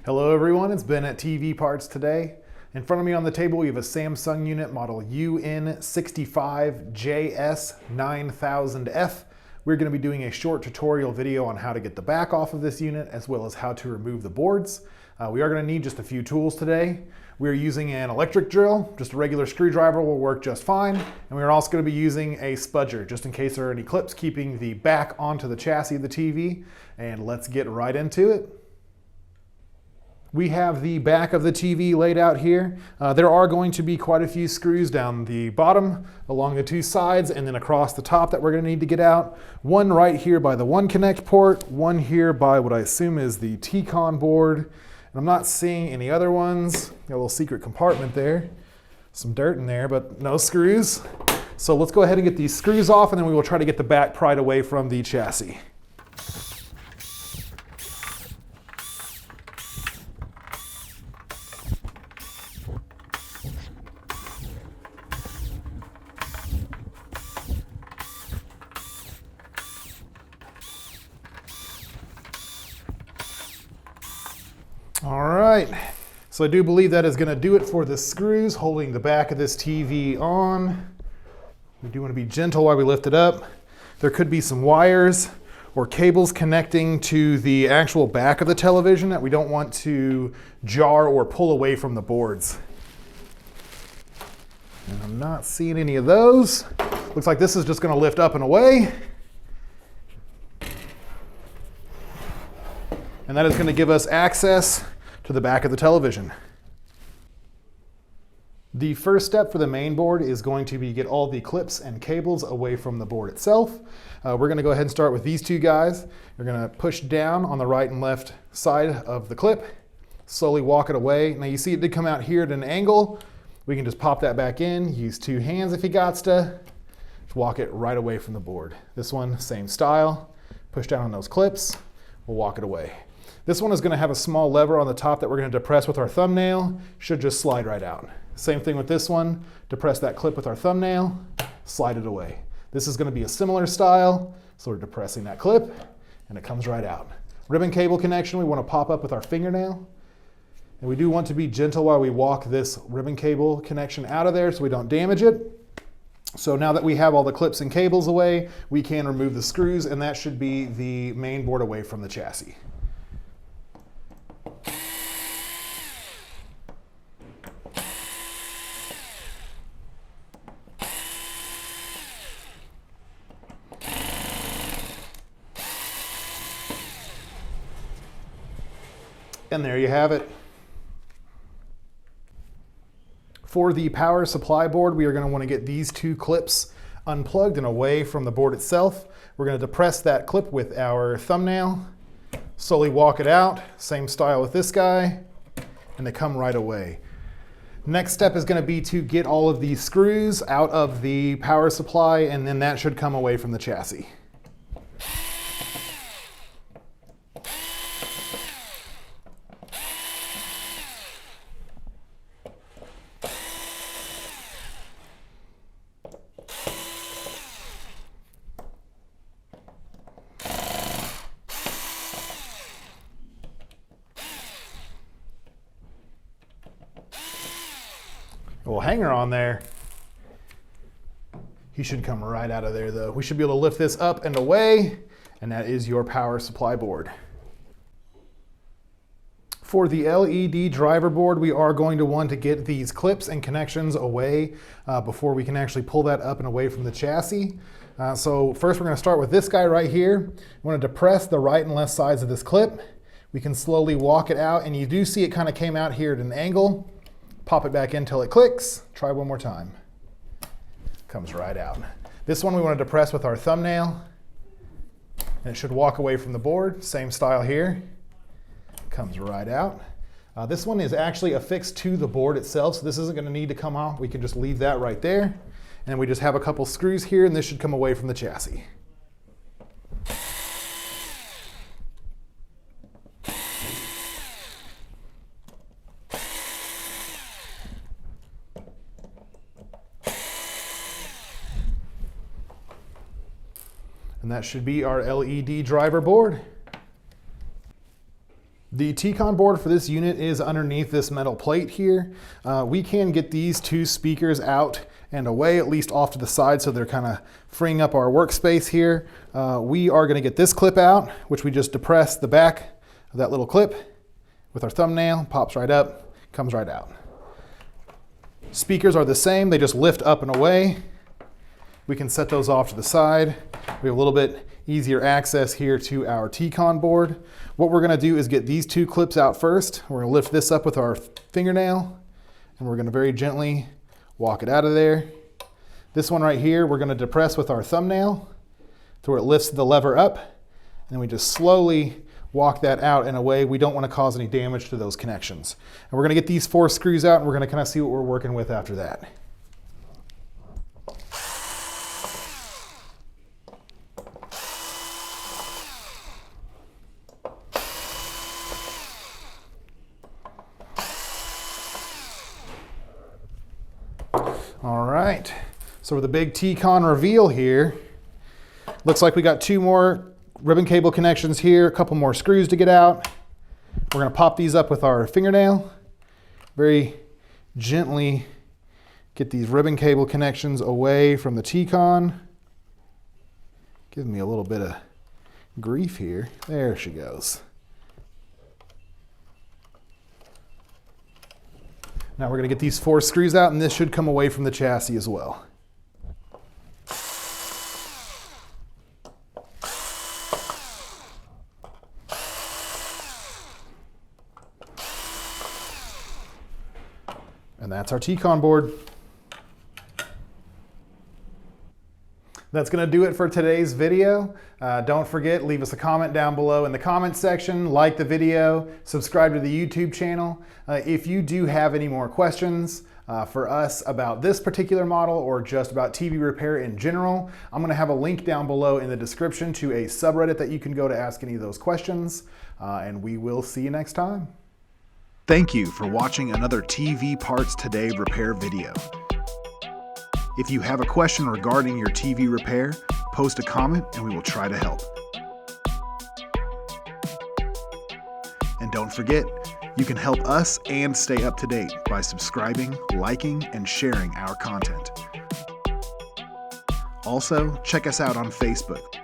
Hello everyone, it's Ben at TV Parts today. In front of me on the table we have a Samsung unit model UN65JS9000F. We're going to be doing a short tutorial video on how to get the back off of this unit as well as how to remove the boards. We are going to need just a few tools today. We're using an electric drill, just a regular screwdriver will work just fine. And we're also going to be using a spudger just in case there are any clips keeping the back onto the chassis of the TV. And let's get right into it. We have the back of the TV laid out here. There are going to be quite a few screws down the bottom, along the two sides, and then across the top that we're going to need to get out. One right here by the One Connect port, one here by what I assume is the TCON board. And I'm not seeing any other ones. Got a little secret compartment there. Some dirt in there, but no screws. So let's go ahead and get these screws off, and then we will try to get the back pried away from the chassis. All right, so I do believe that is going to do it for the screws holding the back of this TV on. We do want to be gentle while we lift it up. There could be some wires or cables connecting to the actual back of the television that we don't want to jar or pull away from the boards. And I'm not seeing any of those. Looks like this is just going to lift up and away. And that is going to give us access to the back of the television. The first step for the main board is going to be get all the clips and cables away from the board itself. We're going to go ahead and start with these two guys. You're going to push down on the right and left side of the clip, slowly walk it away. Now you see it did come out here at an angle. We can just pop that back in, use two hands if you got to. Just walk it right away from the board. This one, same style. Push down on those clips, we'll walk it away. This one is going to have a small lever on the top that we're going to depress with our thumbnail. Should just slide right out. Same thing with this one. Depress that clip with our thumbnail, slide it away. This is going to be a similar style. So we're depressing that clip and it comes right out. Ribbon cable connection we want to pop up with our fingernail. And we do want to be gentle while we walk this ribbon cable connection out of there so we don't damage it. So now that we have all the clips and cables away, we can remove the screws, and that should be the main board away from the chassis. And there you have it. For the power supply board, we are going to want to get these two clips unplugged and away from the board itself. We're going to depress that clip with our thumbnail, slowly walk it out, same style with this guy, and they come right away. Next step is going to be to get all of these screws out of the power supply, and then that should come away from the chassis. Little hanger on there. He should come right out of there though. We should be able to lift this up and away, and that is your power supply board. For the LED driver board, we are going to want to get these clips and connections away before we can actually pull that up and away from the chassis. So first we're going to start with this guy right here. We want to depress the right and left sides of this clip. We can slowly walk it out, and you do see it kind of came out here at an angle. Pop it back in until it clicks. Try one more time. Comes right out. This one we want to depress with our thumbnail, and it should walk away from the board. Same style here. Comes right out. This one is actually affixed to the board itself, so this isn't going to need to come off. We can just leave that right there. And we just have a couple screws here, and this should come away from the chassis. that should be our LED driver board. The TCON board for this unit is underneath this metal plate here. We can get these two speakers out and away, at least off to the side, so they're kind of freeing up our workspace here. We are going to get this clip out, which we just depress the back of that little clip with our thumbnail, pops right up, comes right out. Speakers are the same, they just lift up and away. We can set those off to the side. We have a little bit easier access here to our TCON board. What we're gonna do is get these two clips out first. We're gonna lift this up with our fingernail, and we're gonna very gently walk it out of there. This one right here, we're gonna depress with our thumbnail to where it lifts the lever up, and then we just slowly walk that out in a way we don't wanna cause any damage to those connections. And we're gonna get these 4 screws out, and we're gonna kind of see what we're working with after that. All right, so with the big TCON reveal here, looks like we got 2 more ribbon cable connections here, a couple more screws to get out. We're gonna pop these up with our fingernail, very gently get these ribbon cable connections away from the TCON. Giving me a little bit of grief here. There she goes. Now we're going to get these 4 screws out, and this should come away from the chassis as well. And that's our TCON board. That's going to do it for today's video. Don't forget, leave us a comment down below in the comments section, like the video, subscribe to the YouTube channel. If you do have any more questions for us about this particular model or just about TV repair in general, I'm going to have a link down below in the description to a subreddit that you can go to ask any of those questions, and we will see you next time. Thank you for watching another TV Parts Today repair video. If you have a question regarding your TV repair, post a comment and we will try to help. And don't forget, you can help us and stay up to date by subscribing, liking, and sharing our content. Also, check us out on Facebook.